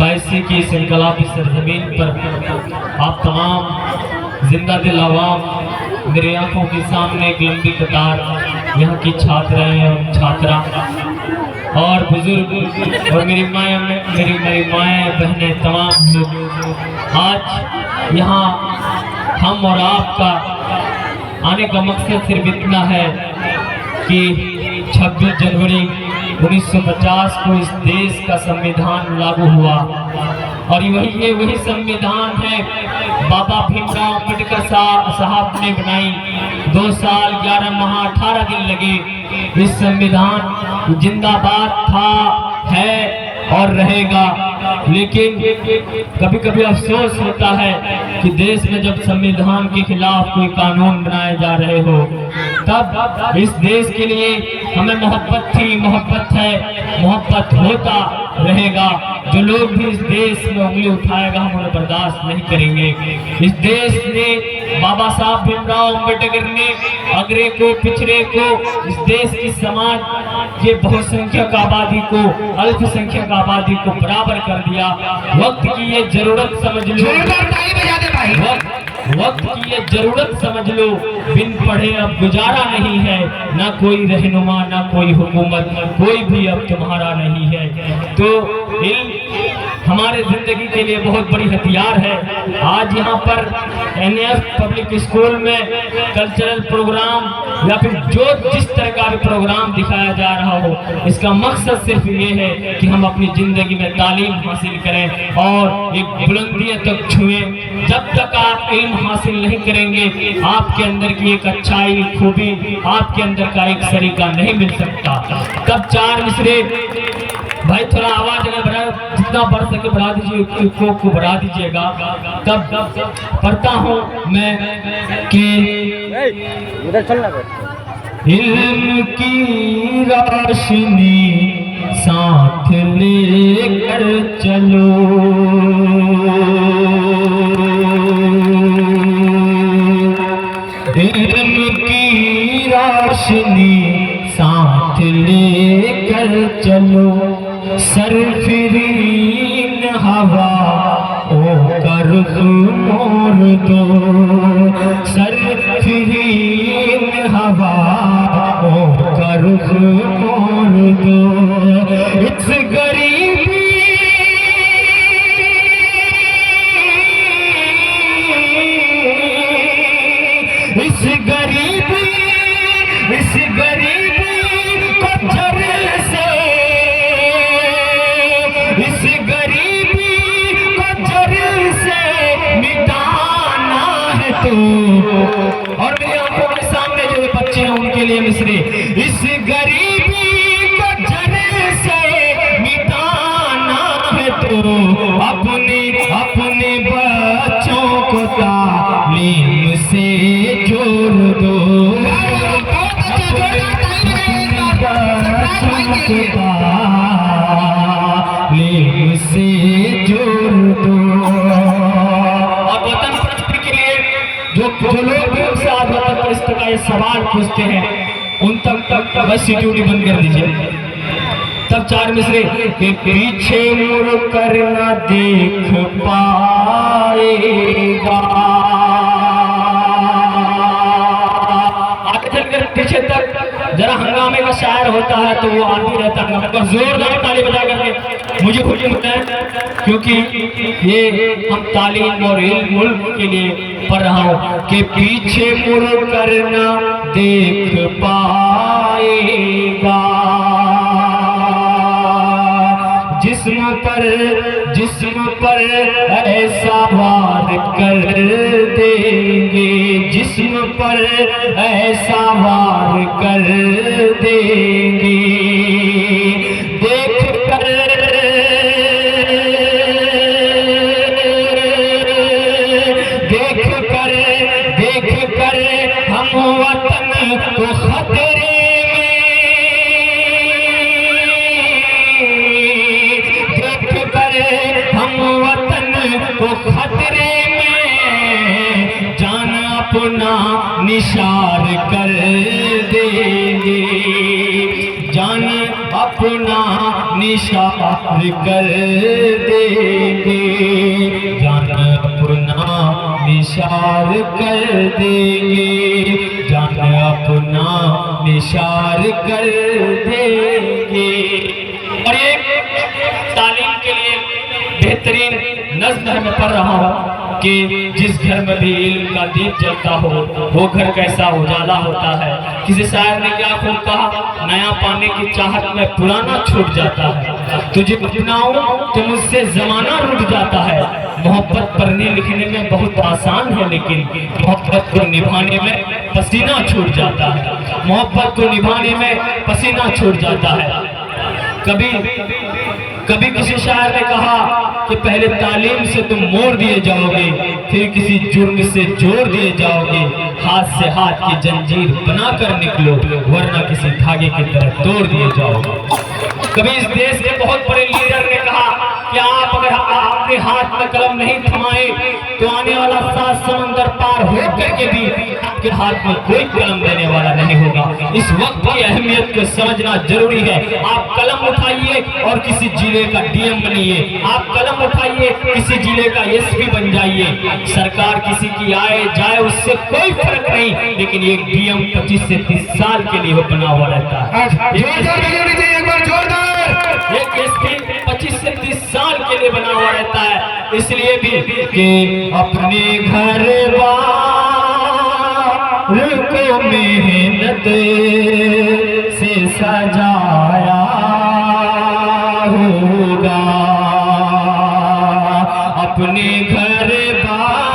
बाईसी की इस इनकलाबी सरजमीन पर आप तमाम जिंदा दिल आवाम मेरी आंखों के सामने एक लंबी कतार यहाँ की छात्राएं और छात्रा और बुजुर्ग और मेरी माएँ बहनें तमाम लोग आज यहाँ हम और आपका आने का मकसद सिर्फ इतना है कि 26 जनवरी 1950 को इस देश का संविधान लागू हुआ और वही संविधान है बाबा भीमराव अम्बेडकर साहब ने बनाई। 2 साल 11 माह 18 दिन लगे। इस संविधान जिंदाबाद था, है और रहेगा। लेकिन कभी कभी अफसोस होता है कि देश में जब संविधान के खिलाफ कोई कानून बनाए जा रहे हो तब इस देश के लिए हमें मोहब्बत थी, मोहब्बत है, मोहब्बत होता रहेगा। जो लोग भी इस देश में उंगली उठाएगा हम उन्हें बर्दाश्त नहीं करेंगे। इस देश ने बाबा साहब भीमराव अम्बेडकर ने अगरे को, पिछड़े को, इस देश की समाज के बहुसंख्यक आबादी को, अल्पसंख्यक आबादी को बराबर कर दिया। वक्त की ये जरूरत समझ लो, वक्त की ये जरूरत समझ लो। बिन पढ़े अब गुजारा नहीं है, ना कोई रहनुमा, ना कोई हुकूमत, कोई भी अब तुम्हारा नहीं है। तो इल्म हमारे जिंदगी के लिए बहुत बड़ी हथियार है। आज यहाँ पर NF पब्लिक स्कूल में कल्चरल प्रोग्राम या फिर जो जिस तरह का भी प्रोग्राम दिखाया जा रहा हो, इसका मकसद सिर्फ ये है कि हम अपनी जिंदगी में तालीम हासिल करें और एक बुलंदियों तक छुएं। जब तक आप इल्म हासिल नहीं करेंगे आपके अंदर की एक अच्छाई, खूबी, आपके अंदर का एक सरीका नहीं मिल सकता। तब 4 मिसरे भाई थोड़ा आवाज अगर बढ़ा, जितना बढ़ सके बढ़ा दीजिए, को बढ़ा दीजिएगा। तब पढ़ता हूँ मैं कि इल्म की रोशनी साथ लेकर चलो, इल्म की रोशनी साथ लेकर चलो। सरफिरीन हवा होकर मोर दो, सरफिरीन हवा होकर मोर दो। इस गरीबी को जर से, इस गरीबी को जर से मिटाना है तो। और मेरी आंखों के सामने जो बच्चे हैं उनके लिए मिसरे, इस गरीबी को जर से मिटाना है तो अपने बच्चों को तालीम से जोड़ दो, तालीम से जोड़ दो। और वतन परस्ती के लिए जो लोग हमसे आज वतन परस्ती का ये सवाल पूछते हैं उन तक बस ड्यूटी बंद कर दीजिए। तब 4 मिसरे के पीछे मुड़ कर न देख पाएगा, आगे चलकर पीछे तक जरा हंगामे का शायर होता है तो वो आती रहता है। जोरदार ताली बजा करके मुझे खुशी होता है क्योंकि ये हम तालीम और इल्म मुल्क के लिए पढ़ रहा हूँ कि पीछे मुड़ कर न देख पाएगा, जिस्म पर ऐसा वार कर देंगे, जिस्म पर ऐसा वार कर देंगे। देख कर हम वतन को खतरे को खतरे में जान अपना निशार कर देंगे, जान अपना निशार कर देंगे, जान अपना निशार कर देंगे, जान अपना निशार कर देंगे। और ये तालीम के लिए बेहतरीन नज़्म है, मैं पढ़ रहा हूँ कि जिस घर में भी इल्म का दीप जलता हो वो घर कैसा उजाला होता है। किसी शायर ने क्या खूब कहा, नया पाने की चाहत में पुराना छूट जाता है, तुझे अपनाऊं तो मुझसे जमाना रूठ जाता है। मोहब्बत पढ़ने लिखने में बहुत आसान है, लेकिन मोहब्बत को निभाने में पसीना छूट जाता है, मोहब्बत को निभाने में पसीना छूट जाता है। कभी किसी शायर ने कहा कि पहले तालीम से तुम मोड़ दिए जाओगे, फिर किसी जुर्म से जोड़ दिए जाओगे, हाथ से हाथ की जंजीर बनाकर निकलो, वरना किसी धागे की तरह तोड़ दिए जाओगे। कभी इस देश के बहुत बड़े लीडर ने कहा कि आप अगर अपने हाथ में कलम नहीं थमाए तो आने वाला 7 समंदर पार हो करके भी आपके हाथ में कोई कलम देने वाला नहीं होगा। इस वक्त की अहमियत को समझना जरूरी है। आप कलम उठाइए और किसी जिले का डीएम बनिए, आप कलम उठाइए किसी जिले का एसपी बन जाइए। सरकार किसी की आए जाए उससे कोई फर्क नहीं, लेकिन एक डीएम 25 से 30 साल के लिए वो बना हुआ रहता है। एक एसपी 25 से 30 साल के लिए बना हुआ रहता है। इसलिए भी कि अपने घर बार को मेहनत से सजाया होगा, अपने घर बार